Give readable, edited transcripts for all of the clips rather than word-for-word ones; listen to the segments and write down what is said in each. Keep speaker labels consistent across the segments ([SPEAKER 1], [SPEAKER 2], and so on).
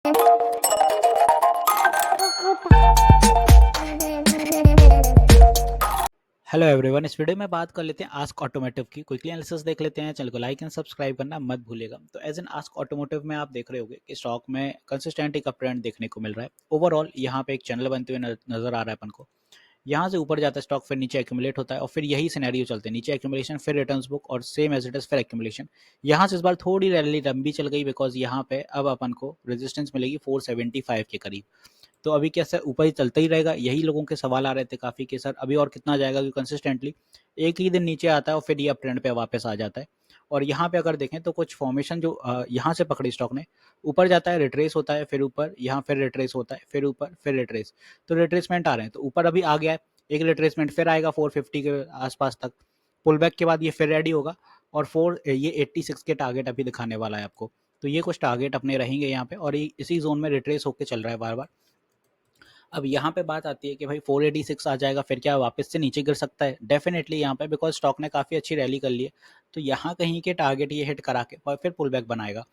[SPEAKER 1] Hello everyone, इस video में बात कर लेते हैं आस्क ऑटोमोटिव की। क्विकली एनालिसिस देख लेते हैं। चैनल को लाइक एंड सब्सक्राइब करना मत भूलिएगा। तो एज एन आस्क ऑटोमोटिव में आप देख रहे होंगे कि स्टॉक में कंसिस्टेंट एक अप ट्रेंड देखने को मिल रहा है। ओवरऑल यहाँ पे एक चैनल बनते हुए नजर आ रहा है अपन को। यहाँ से ऊपर जाता है स्टॉक, फिर नीचे एक्यूमुलेट होता है और फिर यही सिनेरियो चलते हैं, नीचे एक्यूमुलेशन फिर रिटर्न्स बुक और सेम एज इट इज फिर एक्यूमुलेशन। यहाँ से इस बार थोड़ी रैली लंबी चल गई बिकॉज यहाँ पे अब अपन को रेजिस्टेंस मिलेगी 475 के करीब। तो अभी क्या सर ऊपर ही चलता ही रहेगा? यही लोगों के सवाल आ रहे थे काफ़ी कि सर अभी और कितना जाएगा, क्योंकि कंसिस्टेंटली एक ही दिन नीचे आता है और फिर ये अप ट्रेंड पे वापस आ जाता है। और यहाँ पे अगर देखें तो कुछ फॉर्मेशन जो यहाँ से पकड़ी स्टॉक ने, ऊपर जाता है, रिट्रेस होता है, फिर ऊपर, यहाँ फिर रिट्रेस होता है, फिर ऊपर, फिर रिट्रेस। तो रिट्रेसमेंट आ रहे हैं, तो ऊपर अभी आ गया है, एक रिट्रेसमेंट फिर आएगा 450 के आसपास तक। पुल बैक के बाद ये फिर रेडी होगा और ये 86 के टारगेट अभी दिखाने वाला है आपको। तो ये कुछ टारगेट अपने रहेंगे यहाँ पे और इसी जोन में रिट्रेस होकर चल रहा है बार बार। अब यहाँ पे बात आती है कि भाई 486 आ जाएगा, फिर क्या वापस से नीचे गिर सकता है? डेफिनेटली यहाँ पे, बिकॉज स्टॉक ने काफ़ी अच्छी रैली कर ली है। तो यहाँ कहीं के टारगेट ये हिट करा के और फिर पुल बैक बनाएगा,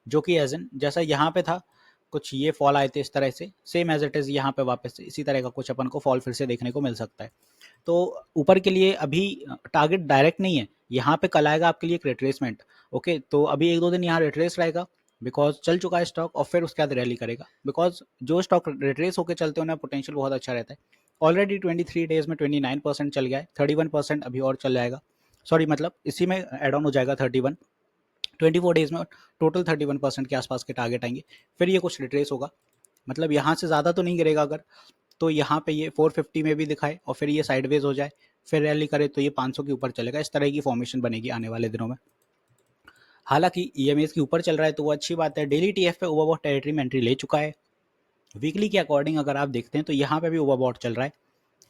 [SPEAKER 1] जो कि एज एन जैसा यहाँ पे था, कुछ ये फॉल आए थे इस तरह से, सेम एज इट इज़ यहाँ पे वापस से इसी तरह का कुछ अपन को फॉल फिर से देखने को मिल सकता है। तो ऊपर के लिए अभी टारगेट डायरेक्ट नहीं है, यहाँ पे कल आएगा आपके लिए एक रिट्रेसमेंट। ओके, तो अभी एक दो दिन यहाँ रिट्रेस रहेगा बिकॉज चल चुका है स्टॉक और फिर उसके बाद रैली करेगा। बिकॉज जो स्टॉक रिट्रेस होकर चलते हैं उन्हें पोटेंशियल बहुत अच्छा रहता है। ऑलरेडी 23 डेज में 29% चल गया है, 31% अभी और चल जाएगा। सॉरी, मतलब इसी में एड ऑन हो जाएगा 31। 24 डेज में टोटल 31% के आसपास के टारगेट आएंगे। फिर ये कुछ रिट्रेस होगा, मतलब यहाँ से ज़्यादा तो नहीं गिरेगा अगर, तो यहाँ पे ये 450 में भी दिखाए और फिर ये साइडवेज हो जाए, फिर रैली करे तो ये 500 के ऊपर चलेगा। इस तरह की फॉर्मेशन बनेगी आने वाले दिनों में। हालांकि ईएमएस के ऊपर चल रहा है तो वो अच्छी बात है। डेली टीएफ पे ओवरबॉट टेरिटरी में एंट्री ले चुका है। वीकली के अकॉर्डिंग अगर आप देखते हैं तो यहाँ पे भी ओवरबॉट चल रहा है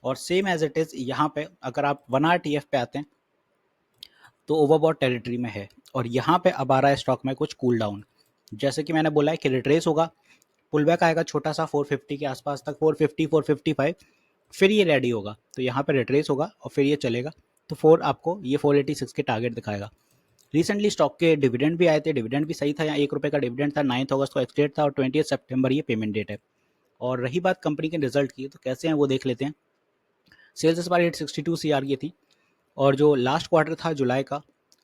[SPEAKER 1] और सेम एज इट इज यहाँ पे अगर आप 1 आवर टीएफ पे आते हैं तो ओवरबॉट टेरिटरी में है। और यहाँ पे अब आ रहा है स्टॉक में कुछ कूल डाउन, जैसे कि मैंने बोला है कि रिट्रेस होगा, पुल बैक आएगा छोटा सा 450 के आसपास तक, 450 455, फिर ये रेडी होगा तो यहाँ पे रिट्रेस होगा और फिर ये चलेगा। तो आपको ये 486 के टारगेट दिखाएगा। रिसेंटली स्टॉक के डिविडेंड भी आए थे, डिविडेंड भी सही था, यहाँ 1 रुपये का डिविडेंड था, 9 अगस्त को एक्सडेट था और 20 सितंबर ये पेमेंट डेट है। और रही बात कंपनी के रिजल्ट की, तो कैसे हैं वो देख लेते हैं। सेल्स इस बार 862 CR की थी और जो लास्ट क्वार्टर था जुलाई का,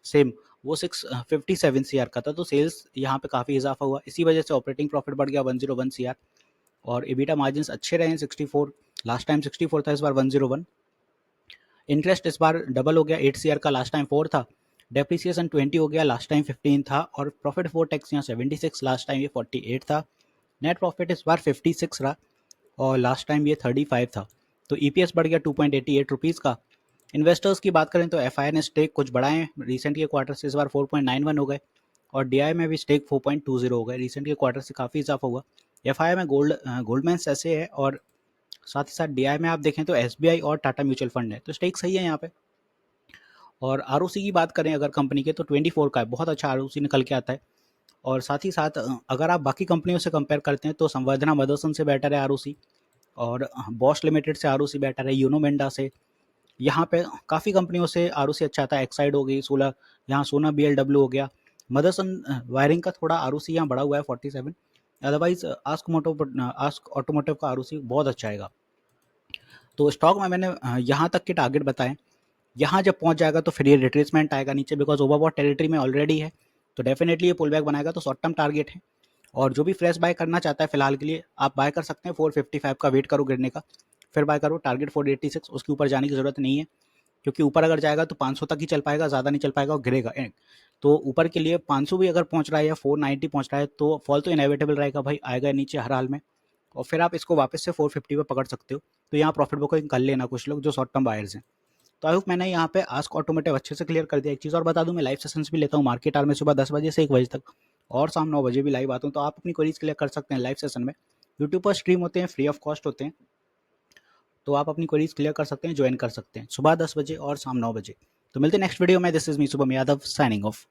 [SPEAKER 1] सेम वो 657 CR का था। तो सेल्स यहाँ पे काफ़ी इजाफा हुआ, इसी वजह से ऑपरेटिंग प्रॉफिट बढ़ गया 101 CR और एबिटा मार्जिन्स अच्छे रहे हैं 64, लास्ट टाइम 64 था, इस बार 101। इंटरेस्ट इस बार डबल हो गया, 8 CR का लास्ट टाइम 4 था, डेप्रिसिएशन 20 हो गया, लास्ट टाइम 15 था और प्रॉफिट फोर टैक्स यहाँ 76, लास्ट टाइम ये 48 था। नेट प्रॉफिट इस बार 56 रहा और लास्ट टाइम ये 35 था। तो ईपीएस बढ़ गया 2.88 रुपीज़ का। इन्वेस्टर्स की बात करें तो एफआई ने स्टेक कुछ बढ़ाए रिसेंट के क्वार्टर से, इस बार 4.91 हो गए और डीआई में भी स्टेक 4.20 हो गए, रिसेंट के क्वार्टर से काफ़ी इजाफा हुआ। एफआई में गोल्डमैन्स ऐसे है और साथ ही साथ डीआई में आप देखें तो एसबीआई और टाटा म्यूचुअल फंड है, तो स्टेक सही है यहाँ पे। और आरओसी की बात करें अगर कंपनी के तो 24 का है, बहुत अच्छा आरओसी निकल के आता है। और साथ ही साथ अगर आप बाकी कंपनियों से कंपेयर करते हैं तो संवर्धना मदरसन से बेटर है आरओसी और बॉश लिमिटेड से आरओसी बेटर है, यूनो मेंडा से। यहाँ पे काफ़ी कंपनियों से आरओसी अच्छा आता है, एक्साइड हो गई, सोलह, यहाँ सोना बीएलडब्ल्यू हो गया। मदरसन वायरिंग का थोड़ा आरओसी यहाँ बढ़ा हुआ है 47। अदरवाइज आस्क ऑटोमोटिव का आरओसी बहुत अच्छा आएगा। तो स्टॉक में मैंने यहाँ तक के टारगेट बताए, यहाँ जब पहुँच जाएगा तो फिर ये रिट्रेसमेंट आएगा नीचे बिकॉज ओवरबॉट टेरिटरी में ऑलरेडी है, तो डेफिनेटली ये पुल बैक बनाएगा। तो शॉर्ट टर्म टारगेट है और जो भी फ्रेश बाय करना चाहता है फिलहाल के लिए आप बाय कर सकते हैं। 455 का वेट करो गिरने का, फिर बाय करो। टारगेट 486, उसके ऊपर जाने की जरूरत नहीं है क्योंकि ऊपर अगर जाएगा तो 500 तक ही चल पाएगा, ज़्यादा नहीं चल पाएगा और गिरेगा। तो ऊपर के लिए 500 भी अगर पहुंच रहा है या 490 पहुंच रहा है तो फॉल तो इनएविटेबल रहेगा भाई, आएगा नीचे हर हाल में। और फिर आप इसको वापस से 450 पे पकड़ सकते हो। तो यहाँ प्रॉफिट बुकिंग कर लेना कुछ लोग जो शॉर्ट टर्म बायर्स हैं। तो आई होप मैंने यहाँ पे आस्क ऑटोमोटिव अच्छे से क्लियर कर दिया। एक चीज़ और बता दूं, मैं लाइव सेशंस भी लेता हूँ मार्केट आवर में सुबह 10 बजे से 1 बजे तक और शाम 9 बजे भी लाइव आता हूँ। तो आप अपनी क्वेरीज क्लियर कर सकते हैं लाइव सेशन में। यूट्यूब पर स्ट्रीम होते हैं, फ्री ऑफ कॉस्ट होते हैं, तो आप अपनी क्वेरीज क्लियर कर सकते हैं, ज्वाइन कर सकते हैं सुबह 10 बजे और शाम 9 बजे। तो मिलते हैं नेक्स्ट वीडियो में। This is me Shubham Yadav signing off.